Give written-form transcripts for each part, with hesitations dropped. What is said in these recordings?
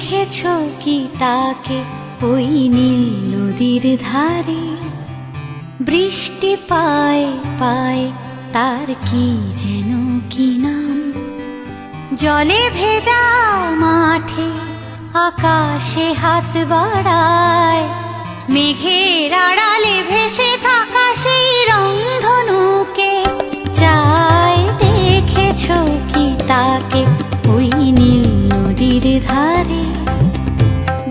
দেখেছো কি তাকে ওই নীল নদীর ধারে? বৃষ্টি পায় পায় তার কি যেন কি নাম। জলে ভেজা মাঠে আকাশে হাত বাড়ায়, মেঘের আড়ালে ভেসে থাকা সেই রংধনুকে চায়। দেখেছো কি তাকে ওই নীল নদীর ধারে?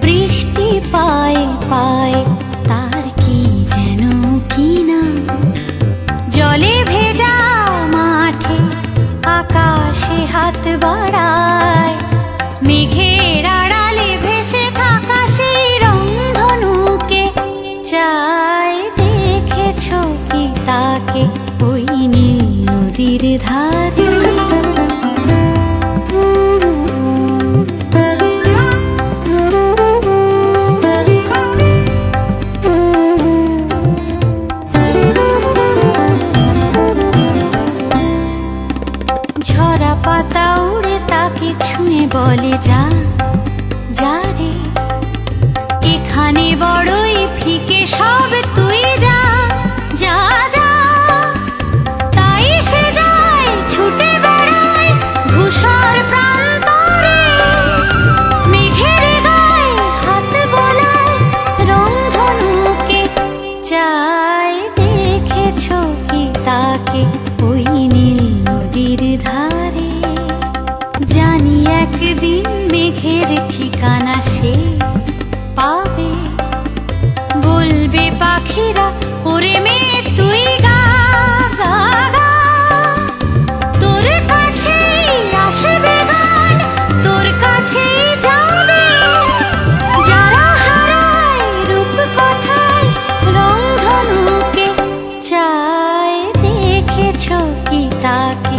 বৃষ্টি পায় পায় তার কি যেন কি নাম। জলে ভেজা মাঠে আকাশে হাত বাড়ায়, মেঘের আড়ালে ভেসে থাকা সেই রংধনুকে চায়। দেখেছো কি তাকে ওই নীল নদীর ধারে? ঝরা পাতা উড়ে তাকে ছুঁয়ে বলে যা যা রে, এখানে বড়ই ফিকে সব, তুই যা যা যা। তাই সে যায় ছুটে বেড়ায় ধূসর প্রান্তরে, মেঘের গায়ে হাত বোলায় রংধনুকে চায়। দেখেছো কি তাকে ওই নীল নদীর ধারে? জানি একদিন মেঘের ঠিকানা সে পাবে, বলবে পাখিরা ওরে মেয়ে তুই গা গা গা। তোর কাছেই আসবে গান, তোর কাছেই যাবে, যারা হারায় রূপ কথায় রংধনুকে চায়। দেখেছো কি তাকে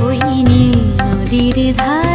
ওই নীল নদীর ধারে?